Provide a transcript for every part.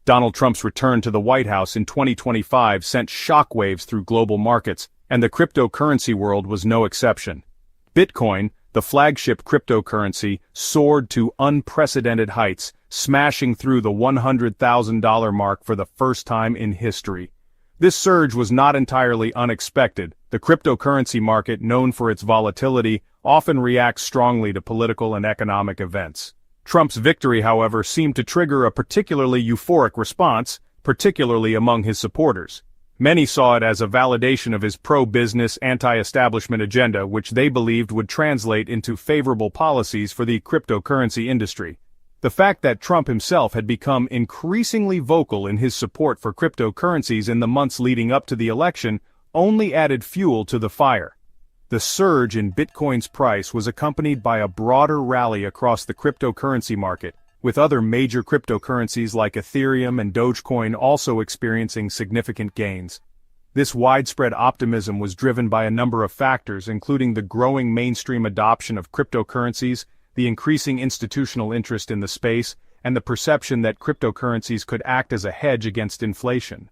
Donald Trump's return to the White House in 2025 sent shockwaves through global markets, and the cryptocurrency world was no exception. Bitcoin, the flagship cryptocurrency, soared to unprecedented heights, smashing through the $100,000 mark for the first time in history. This surge was not entirely unexpected. The cryptocurrency market, known for its volatility, often reacts strongly to political and economic events. Trump's victory, however, seemed to trigger a particularly euphoric response, particularly among his supporters. Many saw it as a validation of his pro-business, anti-establishment agenda, which they believed would translate into favorable policies for the cryptocurrency industry. The fact that Trump himself had become increasingly vocal in his support for cryptocurrencies in the months leading up to the election only added fuel to the fire. The surge in Bitcoin's price was accompanied by a broader rally across the cryptocurrency market, with other major cryptocurrencies like Ethereum and Dogecoin also experiencing significant gains. This widespread optimism was driven by a number of factors, including the growing mainstream adoption of cryptocurrencies, the increasing institutional interest in the space, and the perception that cryptocurrencies could act as a hedge against inflation.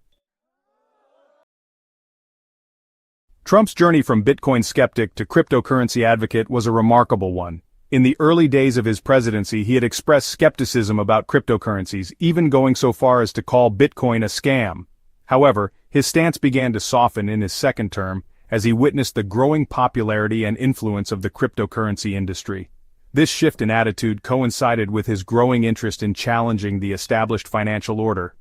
Trump's journey from Bitcoin skeptic to cryptocurrency advocate was a remarkable one. In the early days of his presidency, he had expressed skepticism about cryptocurrencies, even going so far as to call Bitcoin a scam. However, his stance began to soften in his second term, as he witnessed the growing popularity and influence of the cryptocurrency industry. This shift in attitude coincided with his growing interest in challenging the established financial order.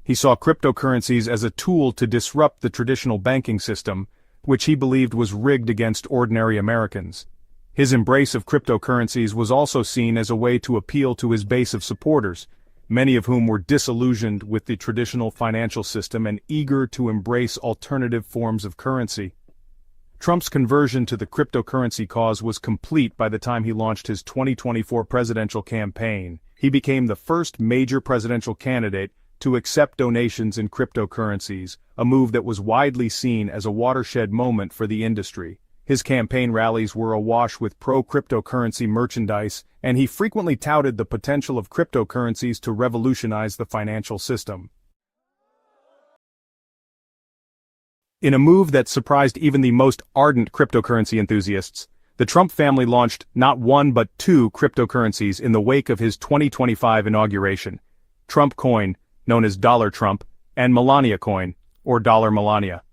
He saw cryptocurrencies as a tool to disrupt the traditional banking system, which he believed was rigged against ordinary Americans. His embrace of cryptocurrencies was also seen as a way to appeal to his base of supporters, many of whom were disillusioned with the traditional financial system and eager to embrace alternative forms of currency. Trump's conversion to the cryptocurrency cause was complete by the time he launched his 2024 presidential campaign. He became the first major presidential candidate to accept donations in cryptocurrencies, a move that was widely seen as a watershed moment for the industry. His campaign rallies were awash with pro-cryptocurrency merchandise, and he frequently touted the potential of cryptocurrencies to revolutionize the financial system. In a move that surprised even the most ardent cryptocurrency enthusiasts, the Trump family launched not one but two cryptocurrencies in the wake of his 2025 inauguration: Trump Coin, known as Dollar Trump, and Melania Coin, or Dollar Melania.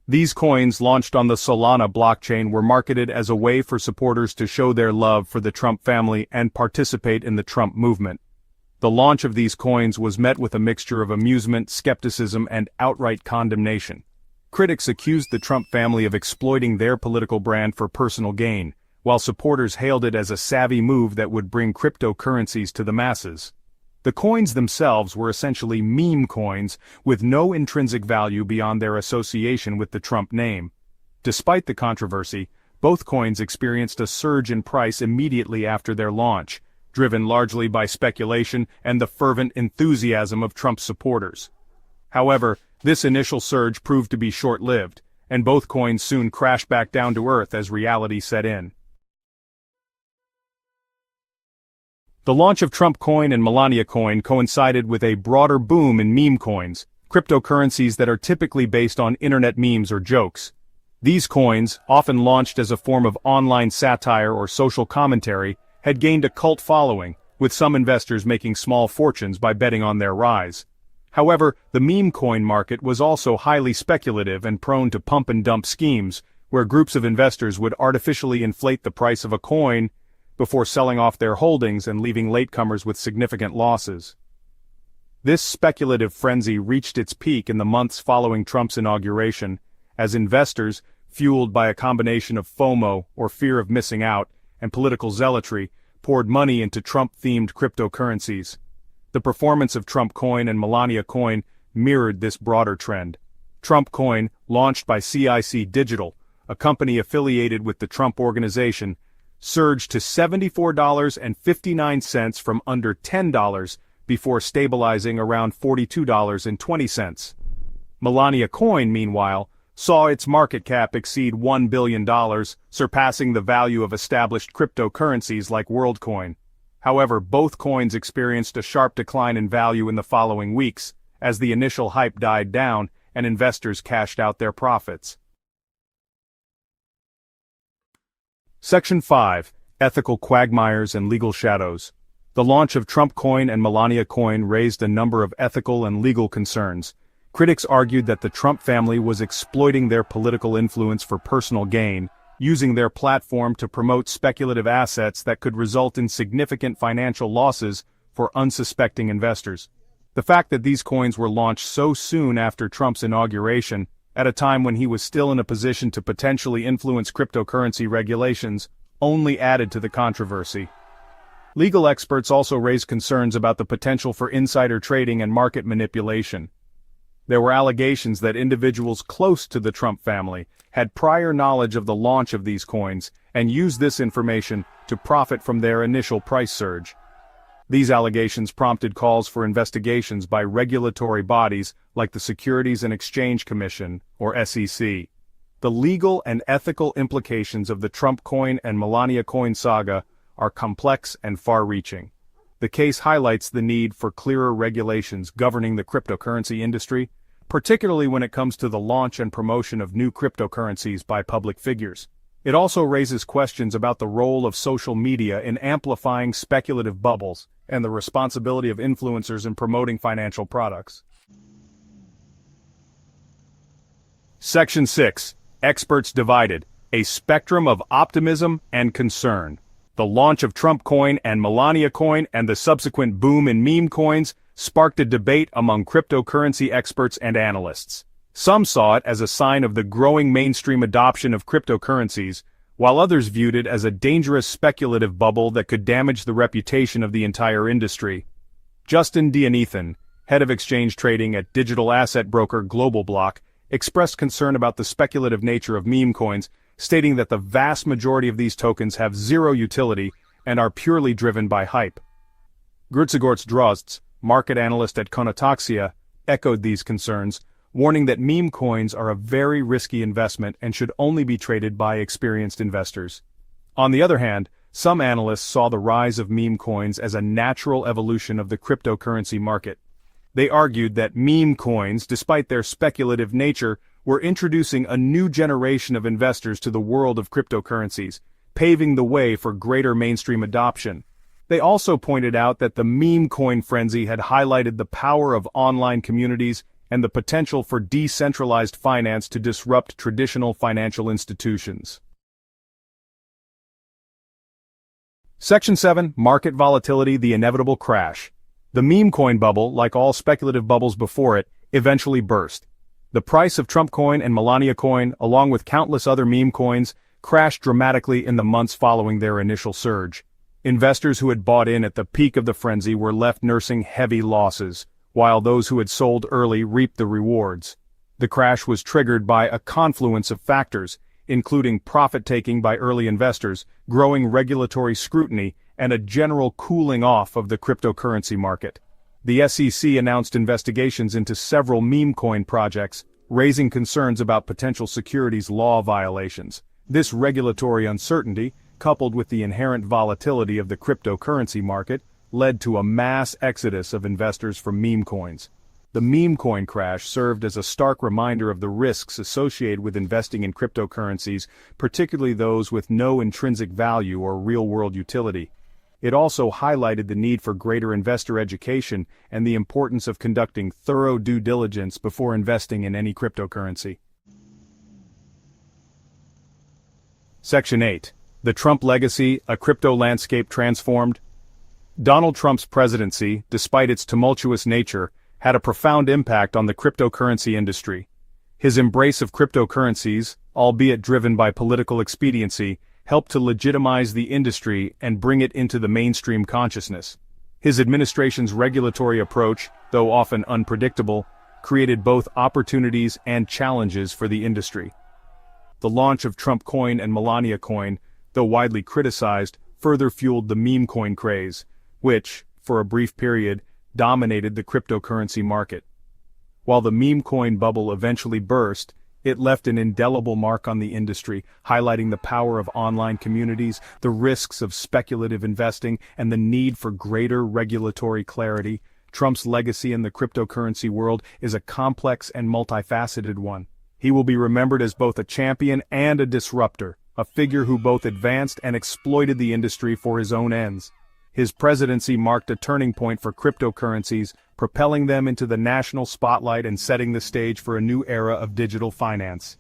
These coins, launched on the Solana blockchain, were marketed as a way for supporters to show their love for the Trump family and participate in the Trump movement. The launch of these coins was met with a mixture of amusement, skepticism, and outright condemnation. Critics accused the Trump family of exploiting their political brand for personal gain, while supporters hailed it as a savvy move that would bring cryptocurrencies to the masses. The coins themselves were essentially meme coins, with no intrinsic value beyond their association with the Trump name. Despite the controversy, both coins experienced a surge in price immediately after their launch, driven largely by speculation and the fervent enthusiasm of Trump's supporters. However, this initial surge proved to be short-lived, and both coins soon crashed back down to earth as reality set in. The launch of Trump Coin and Melania Coin coincided with a broader boom in meme coins, cryptocurrencies that are typically based on internet memes or jokes. These coins, often launched as a form of online satire or social commentary, had gained a cult following, with some investors making small fortunes by betting on their rise. However, the meme coin market was also highly speculative and prone to pump-and-dump schemes, where groups of investors would artificially inflate the price of a coin before selling off their holdings and leaving latecomers with significant losses. This speculative frenzy reached its peak in the months following Trump's inauguration, as investors, fueled by a combination of FOMO, or fear of missing out, and political zealotry, poured money into Trump-themed cryptocurrencies. The performance of Trump Coin and Melania Coin mirrored this broader trend. Trump Coin, launched by CIC Digital, a company affiliated with the Trump Organization, surged to $74.59 from under $10 before stabilizing around $42.20. Melania Coin, meanwhile, saw its market cap exceed $1 billion, surpassing the value of established cryptocurrencies like WorldCoin. However, both coins experienced a sharp decline in value in the following weeks, as the initial hype died down and investors cashed out their profits. Section 5. Ethical quagmires and legal shadows. The launch of Trump coin and Melania coin raised a number of ethical and legal concerns. Critics argued that the Trump family was exploiting their political influence for personal gain, using their platform to promote speculative assets that could result in significant financial losses for unsuspecting investors. The fact that these coins were launched so soon after Trump's inauguration, at a time when he was still in a position to potentially influence cryptocurrency regulations, only added to the controversy. Legal experts also raised concerns about the potential for insider trading and market manipulation. There were allegations that individuals close to the Trump family had prior knowledge of the launch of these coins and used this information to profit from their initial price surge. These allegations prompted calls for investigations by regulatory bodies like the Securities and Exchange Commission, or SEC. The legal and ethical implications of the Trump coin and Melania coin saga are complex and far-reaching. The case highlights the need for clearer regulations governing the cryptocurrency industry, particularly when it comes to the launch and promotion of new cryptocurrencies by public figures. It also raises questions about the role of social media in amplifying speculative bubbles and the responsibility of influencers in promoting financial products. Section 6. Experts divided, a spectrum of optimism and concern. The launch of Trump coin and Melania coin and the subsequent boom in meme coins sparked a debate among cryptocurrency experts and analysts. Some saw it as a sign of the growing mainstream adoption of cryptocurrencies, while others viewed it as a dangerous speculative bubble that could damage the reputation of the entire industry. Justin Dionethan, head of exchange trading at digital asset broker Global Block, expressed concern about the speculative nature of meme coins, stating that the vast majority of these tokens have zero utility and are purely driven by hype. Grutsigorts Drozds, market analyst at Konotaxia, echoed these concerns, warning that meme coins are a very risky investment and should only be traded by experienced investors. On the other hand, some analysts saw the rise of meme coins as a natural evolution of the cryptocurrency market. They argued that meme coins, despite their speculative nature, were introducing a new generation of investors to the world of cryptocurrencies, paving the way for greater mainstream adoption. They also pointed out that the meme coin frenzy had highlighted the power of online communities and the potential for decentralized finance to disrupt traditional financial institutions. Section 7. Market volatility, the inevitable crash. The meme coin bubble, like all speculative bubbles before it, eventually burst. The price of Trump coin and Melania coin, along with countless other meme coins, crashed dramatically in the months following their initial surge. Investors who had bought in at the peak of the frenzy were left nursing heavy losses, while those who had sold early reaped the rewards. The crash was triggered by a confluence of factors, including profit-taking by early investors, growing regulatory scrutiny, and a general cooling off of the cryptocurrency market. The SEC announced investigations into several meme coin projects, raising concerns about potential securities law violations. This regulatory uncertainty, coupled with the inherent volatility of the cryptocurrency market, led to a mass exodus of investors from meme coins. The meme coin crash served as a stark reminder of the risks associated with investing in cryptocurrencies, particularly those with no intrinsic value or real-world utility. It also highlighted the need for greater investor education and the importance of conducting thorough due diligence before investing in any cryptocurrency. Section 8. The Trump legacy, a crypto landscape transformed. Donald Trump's presidency, despite its tumultuous nature, had a profound impact on the cryptocurrency industry. His embrace of cryptocurrencies, albeit driven by political expediency, helped to legitimize the industry and bring it into the mainstream consciousness. His administration's regulatory approach, though often unpredictable, created both opportunities and challenges for the industry. The launch of Trump coin and Melania coin, though widely criticized, further fueled the meme coin craze, which, for a brief period, dominated the cryptocurrency market. While the meme coin bubble eventually burst, it left an indelible mark on the industry, highlighting the power of online communities, the risks of speculative investing, and the need for greater regulatory clarity. Trump's legacy in the cryptocurrency world is a complex and multifaceted one. He will be remembered as both a champion and a disruptor, a figure who both advanced and exploited the industry for his own ends. His presidency marked a turning point for cryptocurrencies, propelling them into the national spotlight and setting the stage for a new era of digital finance.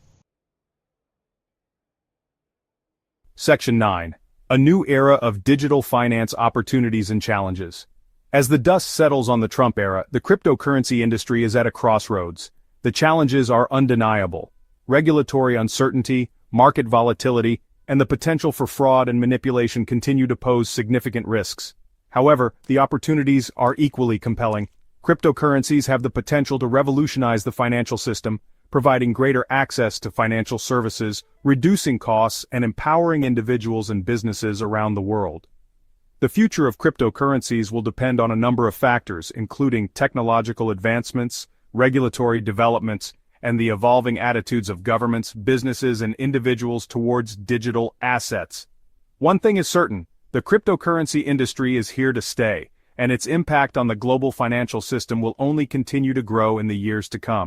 Section 9. A new era of digital finance opportunities and challenges. As the dust settles on the Trump era, the cryptocurrency industry is at a crossroads. The challenges are undeniable. Regulatory uncertainty, market volatility, and the potential for fraud and manipulation continue to pose significant risks. However, the opportunities are equally compelling. Cryptocurrencies have the potential to revolutionize the financial system, providing greater access to financial services, reducing costs, and empowering individuals and businesses around the world. The future of cryptocurrencies will depend on a number of factors, including technological advancements, regulatory developments, and the evolving attitudes of governments, businesses, and individuals towards digital assets. One thing is certain, the cryptocurrency industry is here to stay, and its impact on the global financial system will only continue to grow in the years to come.